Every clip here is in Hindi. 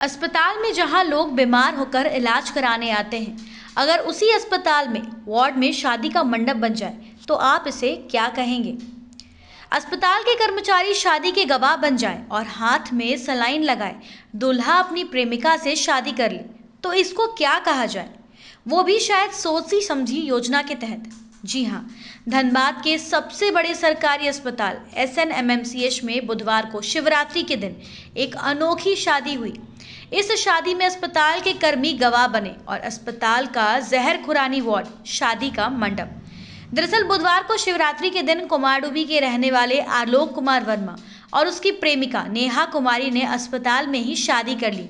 अस्पताल में जहां लोग बीमार होकर इलाज कराने आते हैं, अगर उसी अस्पताल में वार्ड में शादी का मंडप बन जाए तो आप इसे क्या कहेंगे? अस्पताल के कर्मचारी शादी के गवाह बन जाए और हाथ में सलाइन लगाए दूल्हा अपनी प्रेमिका से शादी कर ले तो इसको क्या कहा जाए? वो भी शायद सोची समझी योजना के तहत। जी हाँ, धनबाद के सबसे बड़े सरकारी अस्पताल SNMMCH में बुधवार को शिवरात्रि के दिन एक अनोखी शादी हुई। इस शादी में अस्पताल के कर्मी गवाह बने और अस्पताल का जहर खुरानी वार्ड शादी का मंडप। दरअसल बुधवार को शिवरात्रि के दिन कुमारडुबी के रहने वाले आलोक कुमार वर्मा और उसकी प्रेमिका नेहा कुमारी ने अस्पताल में ही शादी कर ली।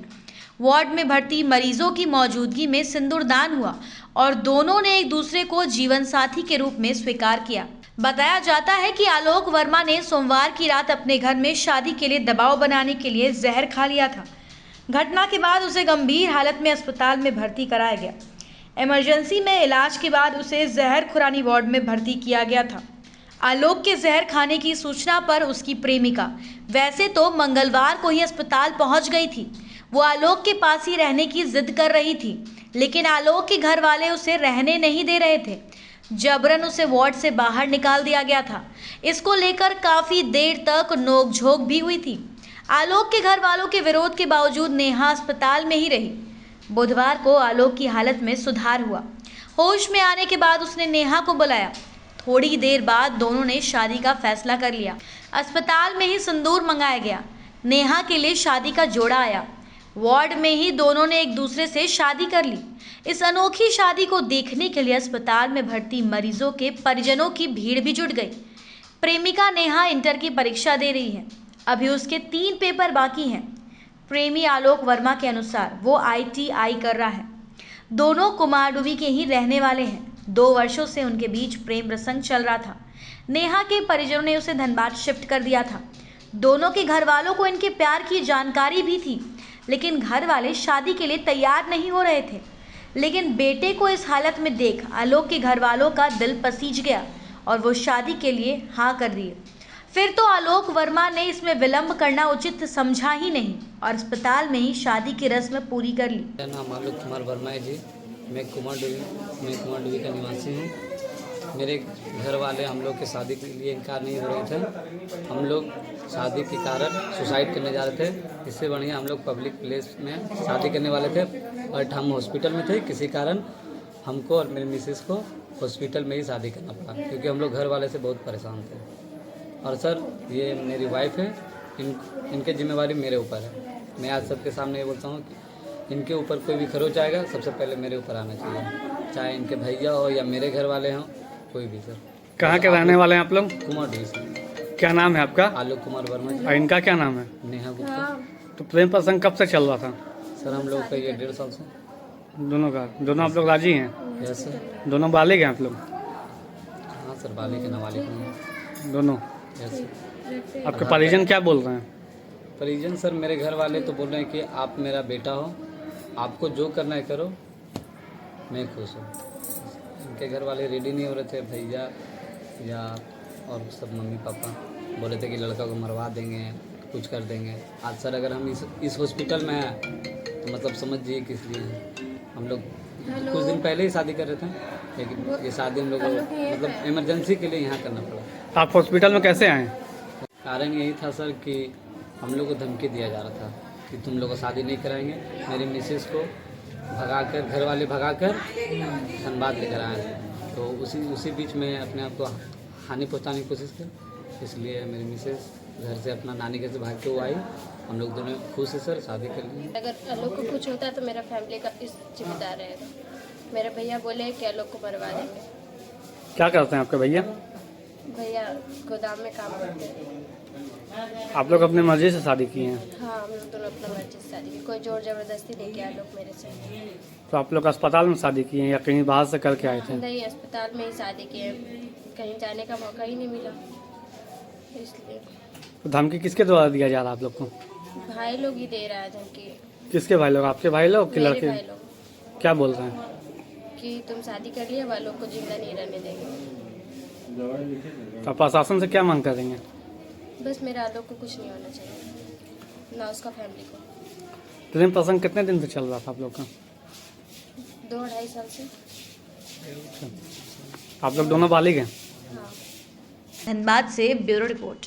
वार्ड में भर्ती मरीजों की मौजूदगी में सिंदूरदान हुआ और दोनों ने एक दूसरे को जीवन साथी के रूप में स्वीकार किया। बताया जाता है कि आलोक वर्मा ने सोमवार की रात अपने घर में शादी के लिए दबाव बनाने के लिए जहर खा लिया था। घटना के बाद उसे गंभीर हालत में अस्पताल में भर्ती कराया गया। इमरजेंसी में इलाज के बाद उसे जहर खुरानी वार्ड में भर्ती किया गया था। आलोक के जहर खाने की सूचना पर उसकी प्रेमिका वैसे तो मंगलवार को ही अस्पताल पहुंच गई थी। वो आलोक के पास ही रहने की जिद कर रही थी, लेकिन आलोक के घर वाले उसे रहने नहीं दे रहे थे। जबरन उसे वार्ड से बाहर निकाल दिया गया था। इसको लेकर काफी देर तक नोकझोंक भी हुई थी। आलोक के घर वालों के विरोध के बावजूद नेहा अस्पताल में ही रही। बुधवार को आलोक की हालत में सुधार हुआ। होश में आने के बाद उसने नेहा को बुलाया। थोड़ी देर बाद दोनों ने शादी का फैसला कर लिया। अस्पताल में ही सिंदूर मंगाया गया। नेहा के लिए शादी का जोड़ा आया। वार्ड में ही दोनों ने एक दूसरे से शादी कर ली। इस अनोखी शादी को देखने के लिए अस्पताल में भर्ती मरीजों के परिजनों की भीड़ भी जुट गई। प्रेमिका नेहा इंटर की परीक्षा दे रही है। अभी उसके 3 पेपर बाकी हैं। प्रेमी आलोक वर्मा के अनुसार वो ITI कर रहा है। दोनों कुमारडुबी के ही रहने वाले हैं। 2 वर्षों से उनके बीच प्रेम प्रसंग चल रहा था। नेहा के परिजनों ने उसे धनबाद शिफ्ट कर दिया था। दोनों के घर वालों को इनके प्यार की जानकारी भी थी, लेकिन घर वाले शादी के लिए तैयार नहीं हो रहे थे। लेकिन बेटे को इस हालत में देख आलोक के घर वालों का दिल पसीज गया और वो शादी के लिए हाँ कर दिए। फिर तो आलोक वर्मा ने इसमें विलंब करना उचित समझा ही नहीं और अस्पताल में ही शादी की रस्म पूरी कर ली। मेरा नाम आलोक कुमार वर्मा है जी। मैं कुमारडुबी का निवासी हूँ। मेरे घर वाले हम लोग के शादी के लिए इनकार नहीं हो रहे थे। हम लोग शादी के कारण सुसाइड करने जा रहे थे। इससे बढ़िया हम लोग पब्लिक प्लेस में शादी करने वाले थे, बट हम हॉस्पिटल में थे। किसी कारण हमको और मेरे मिसेस को हॉस्पिटल में ही शादी करना पड़ा, क्योंकि हम लोग घर वाले से बहुत परेशान थे। और सर, ये मेरी वाइफ है, इनके जिम्मेवारी मेरे ऊपर है। मैं आज सबके सामने ये बोलता हूँ कि इनके ऊपर कोई भी खरोच आएगा, सबसे पहले मेरे ऊपर आना चाहिए, चाहे इनके भैया हो या मेरे घर वाले हों, कोई भी। सर, कहाँ के रहने वाले हैं आप लोग? कुमारडुबी से। क्या नाम है आपका? आलोक कुमार वर्मा जी। और इनका क्या नाम है? नेहा गुप्ता। तो प्रेम प्रसंग कब से चल रहा था? सर, हम लोग का ये 1.5 साल से। दोनों का? दोनों आप लोग राजी हैं? Yes sir. दोनों बालिग हैं आप लोग? हाँ सर, बालिग है, नाबालिग नहीं है। दोनों? Yes sir. आपके परिजन क्या बोल रहे हैं? परिजन सर, मेरे घर वाले तो बोल रहे हैं कि आप मेरा बेटा हो, आपको जो करना है करो, मैं खुश हूँ। इनके घर वाले रेडी नहीं हो रहे थे, भैया या और सब मम्मी पापा बोले थे कि लड़का को मरवा देंगे, कुछ कर देंगे। आज सर, अगर हम इस हॉस्पिटल में हैं तो मतलब समझिए किस लिए हैं। हम लोग कुछ दिन पहले ही शादी कर रहे थे, लेकिन ये शादी हम लोग को मतलब इमरजेंसी के लिए यहाँ करना पड़ा। आप हॉस्पिटल में कैसे आए? कारण यही था सर कि हम लोग को धमकी दिया जा रहा था कि तुम लोग को शादी नहीं कराएंगे। मेरी मिसेस को भगाकर, घर वाले भगाकर धनबाद लेकर आए थे। तो उसी बीच में अपने आप को हानि पहुंचाने की कोशिश की, इसलिए मेरी मिसेस घर से अपना नानी घर से भाग के वो आई। हम लोग दोनों खुश है सर, शादी कर ली। अगर आलोक को कुछ होता है तो मेरा फैमिली का इस जिम्मेदार रहेगा। मेरे भैया बोले कि आलोक को मरवा देंगे। क्या करते हैं आपके भैया? भैया गोदाम में काम करते हैं। आप लोग अपनी मर्जी से शादी किए हैं? हाँ, हम लोग दोनों अपना मर्जी से शादी की, कोई जोर जबरदस्ती नहीं किया आलोक मेरे से। तो आप लोग अस्पताल में शादी किए हैं या कहीं बाहर से करके आए थे? नहीं, अस्पताल में ही शादी किए, कहीं जाने का मौका ही नहीं मिला, इसलिए। तो धमकी किसके द्वारा दिया जा रहा है आप लोग को? भाई लोग ही दे रहा है धमकी। किसके भाई लोग? आपके भाई लोग कि मेरे लड़के? भाई लोग। क्या बोल रहे हैं? कि तुम शादी कर लिए, वालों को जिंदा नहीं रहने देंगे। तो प्रशासन से क्या मांग करेंगे? बस मेरा आलोक को कुछ नहीं होना चाहिए, ना उसका फैमिली को। प्रेम प्रसंग कितने दिन से चल रहा था आप लोग का? 2-2.5 साल से। आप लोग दोनों बालिग हैं? हाँ। धनबाद से ब्यूरो रिपोर्ट।